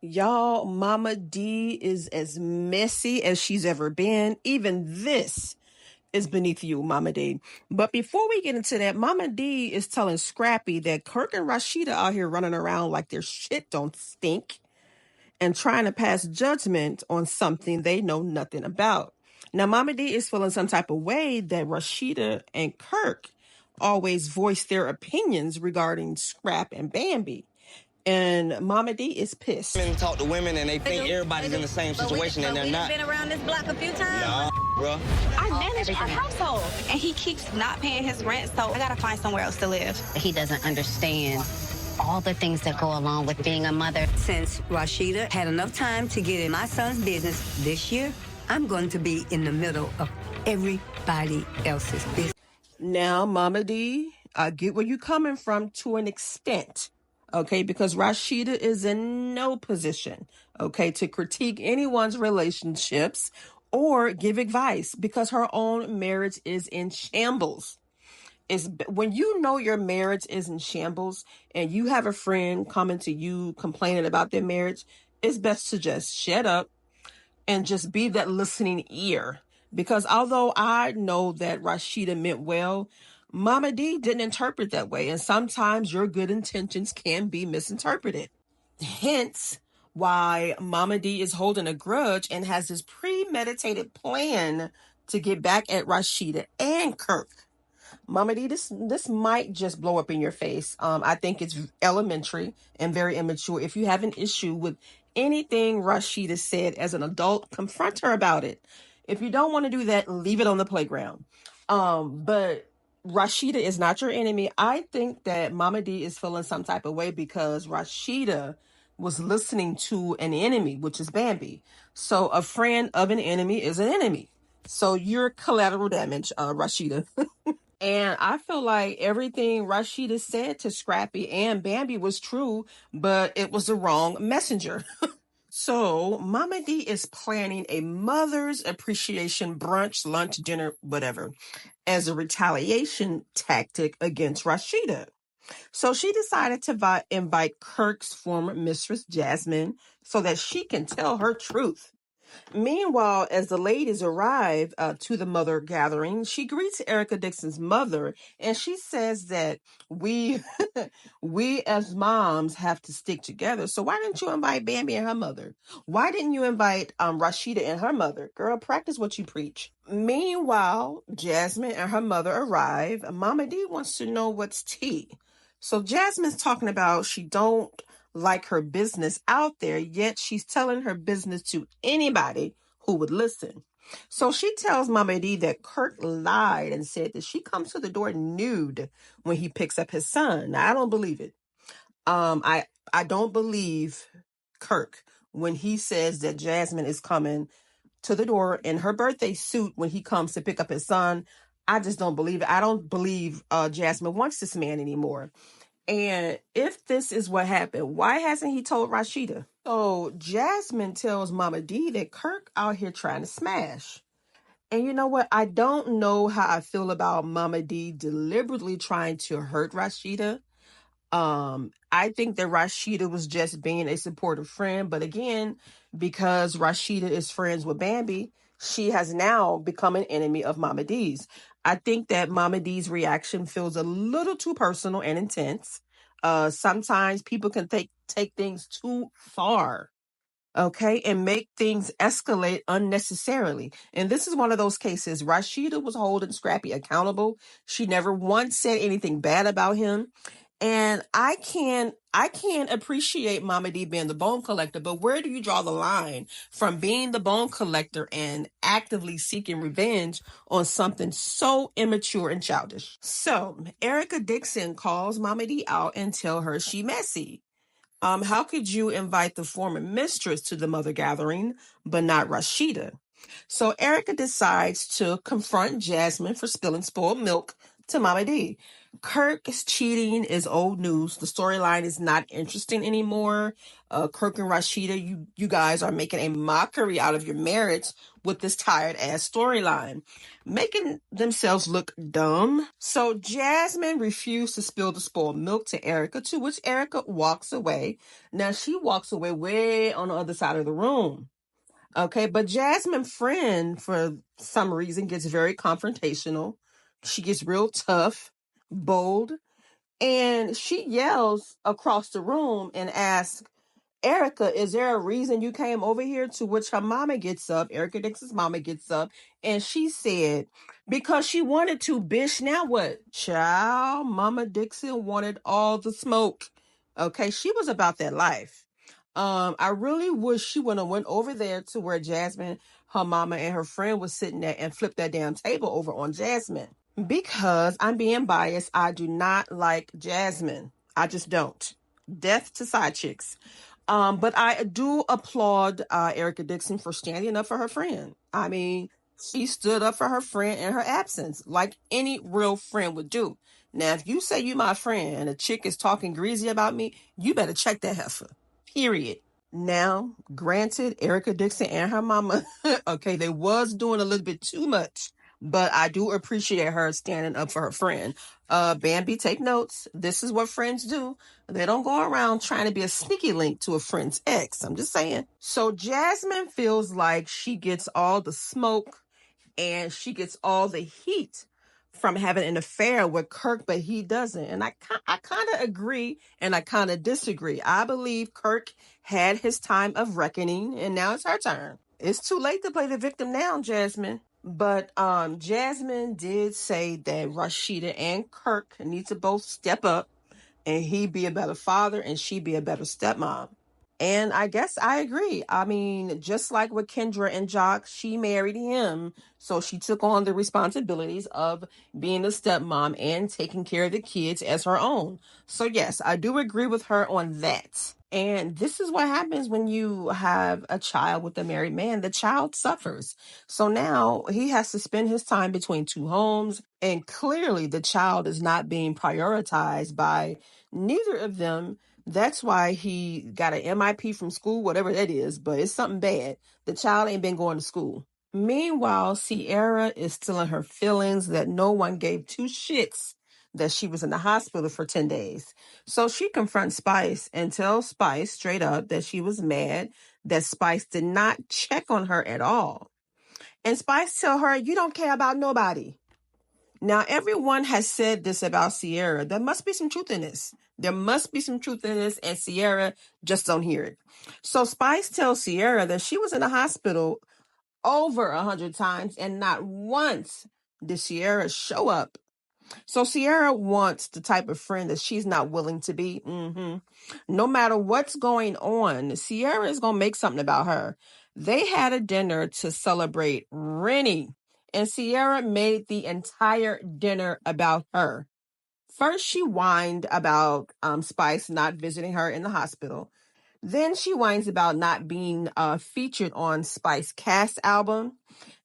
Y'all, Momma Dee is as messy as she's ever been. Even this is beneath you, Momma Dee. But before we get into that, Momma Dee is telling Scrappy that Kirk and Rasheeda out here running around like their shit don't stink and trying to pass judgment on something they know nothing about. Now, Momma Dee is feeling some type of way that Rasheeda and Kirk always voice their opinions regarding Scrap and Bambi. And Momma Dee is pissed. Men talk to women and they think everybody's in the same situation and they're not. We've been around this block a few times. Nah, bro. I manage our household, and he keeps not paying his rent, so I gotta find somewhere else to live. He doesn't understand all the things that go along with being a mother. Since Rasheeda had enough time to get in my son's business this year, I'm going to be in the middle of everybody else's business. Now, Momma Dee, I get where you're coming from to an extent, okay? Because Rasheeda is in no position, okay, to critique anyone's relationships or give advice because her own marriage is in shambles. Is when you know your marriage is in shambles and you have a friend coming to you complaining about their marriage, it's best to just shut up and just be that listening ear. Because although I know that Rasheeda meant well, Momma Dee didn't interpret that way. And sometimes your good intentions can be misinterpreted. Hence why Momma Dee is holding a grudge and has this premeditated plan to get back at Rasheeda and Kirk. Momma Dee, this might just blow up in your face. I think it's elementary and very immature. If you have an issue with anything Rasheeda said as an adult, confront her about it. If you don't want to do that, leave it on the playground. But Rasheeda is not your enemy. I think that Momma Dee is feeling some type of way because Rasheeda was listening to an enemy, which is Bambi. So a friend of an enemy is an enemy. So you're collateral damage, Rasheeda. And I feel like everything Rasheeda said to Scrappy and Bambi was true, but it was the wrong messenger. So Momma Dee is planning a mother's appreciation brunch, lunch, dinner, whatever, as a retaliation tactic against Rasheeda. So she decided to invite Kirk's former mistress, Jasmine, so that she can tell her truth. Meanwhile, as the ladies arrive to the mother gathering, she greets Erica Dixon's mother, and she says that we, we as moms have to stick together. So why didn't you invite Bambi and her mother? Why didn't you invite Rasheeda and her mother? Girl, practice what you preach. Meanwhile, Jasmine and her mother arrive. Momma Dee wants to know what's tea. So Jasmine's talking about she don't like her business out there, yet she's telling her business to anybody who would listen. So she tells Momma Dee that Kirk lied and said that she comes to the door nude when he picks up his son. Now, I don't believe it. I don't believe Kirk when he says that Jasmine is coming to the door in her birthday suit when he comes to pick up his son. I just don't believe it. I don't believe Jasmine wants this man anymore. And if this is what happened, why hasn't he told Rasheeda? So Jasmine tells Momma Dee that Kirk out here trying to smash. And you know what? I don't know how I feel about Momma Dee deliberately trying to hurt Rasheeda. I think that Rasheeda was just being a supportive friend. But again, because Rasheeda is friends with Bambi, she has now become an enemy of Momma Dee's. I think that Momma Dee's reaction feels a little too personal and intense. Sometimes people can take things too far, okay, and make things escalate unnecessarily. And this is one of those cases. Rasheeda was holding Scrappy accountable. She never once said anything bad about him. And I can appreciate Momma Dee being the bone collector, but where do you draw the line from being the bone collector and actively seeking revenge on something so immature and childish? So Erica Dixon calls Momma Dee out and tell her she messy. How could you invite the former mistress to the mother gathering, but not Rasheeda? So Erica decides to confront Jasmine for spilling spoiled milk to Momma Dee. Kirk's cheating is old news. The storyline is not interesting anymore. Kirk and Rasheeda, you guys are making a mockery out of your marriage with this tired ass storyline, making themselves look dumb. So Jasmine refused to spill the spoiled milk to Erica, to which Erica walks away. Now she walks away way on the other side of the room. Okay, but Jasmine's friend, for some reason, gets very confrontational. She gets real tough, bold, and she yells across the room and asks, Erica, is there a reason you came over here? To which her mama gets up, Erica Dixon's mama gets up, and she said, because she wanted to, bitch, now what? Child, Mama Dixon wanted all the smoke. Okay, she was about that life. I really wish she would have went over there to where Jasmine, her mama, and her friend was sitting there and flipped that damn table over on Jasmine. Because I'm being biased, I do not like Jasmine. I just don't. Death to side chicks. But I do applaud Erica Dixon for standing up for her friend. I mean, she stood up for her friend in her absence, like any real friend would do. Now, if you say you my friend and a chick is talking greasy about me, you better check that heifer. Period. Now, granted, Erica Dixon and her mama, okay, they was doing a little bit too much, but I do appreciate her standing up for her friend. Bambi, take notes. This is what friends do. They don't go around trying to be a sneaky link to a friend's ex. I'm just saying. So Jasmine feels like she gets all the smoke and she gets all the heat from having an affair with Kirk, but he doesn't. And I kind of agree and I kind of disagree. I believe Kirk had his time of reckoning and now it's her turn. It's too late to play the victim now, Jasmine. But Jasmine did say that Rasheeda and Kirk need to both step up and he be a better father and she be a better stepmom. And I guess I agree. I mean, just like with Kendra and Jock, she married him. So she took on the responsibilities of being a stepmom and taking care of the kids as her own. So yes, I do agree with her on that. And this is what happens when you have a child with a married man. The child suffers. So now he has to spend his time between two homes. And clearly the child is not being prioritized by neither of them. That's why he got an MIP from school, whatever that is, but it's something bad. The child ain't been going to school. Meanwhile, Sierra is still in her feelings that no one gave two shits that she was in the hospital for 10 days. So she confronts Spice and tells Spice straight up that she was mad that Spice did not check on her at all. And Spice tell her, you don't care about nobody. Now, everyone has said this about Sierra. There must be some truth in this. There must be some truth in this, and Sierra just don't hear it. So Spice tells Sierra that she was in the hospital over 100 times, and not once did Sierra show up. So Sierra wants the type of friend that she's not willing to be. No matter what's going on, Sierra is going to make something about her. They had a dinner to celebrate Rennie, and Sierra made the entire dinner about her. First, she whined about Spice not visiting her in the hospital. Then she whines about not being featured on Spice cast album.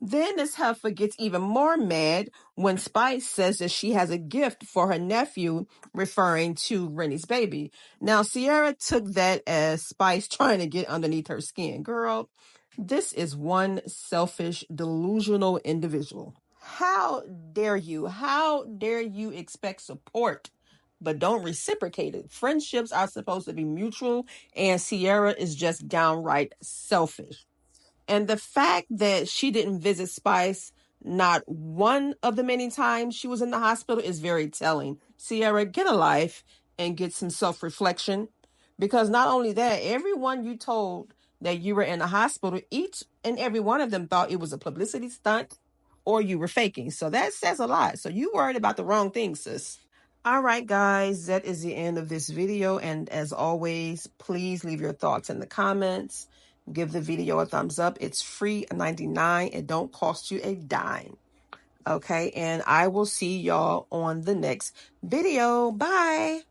Then this heifer gets even more mad when Spice says that she has a gift for her nephew, referring to Rennie's baby. Now, Sierra took that as Spice trying to get underneath her skin. Girl, this is one selfish, delusional individual. How dare you? How dare you expect support but don't reciprocate it? Friendships are supposed to be mutual, and Sierra is just downright selfish. And the fact that she didn't visit Spice not one of the many times she was in the hospital is very telling. Sierra, get a life and get some self-reflection. Because not only that, everyone you told that you were in the hospital, each and every one of them thought it was a publicity stunt or you were faking. So that says a lot. So you worried about the wrong thing, sis. All right, guys, that is the end of this video. And as always, please leave your thoughts in the comments. Give the video a thumbs up. It's free $99. It don't cost you a dime. Okay, and I will see y'all on the next video. Bye.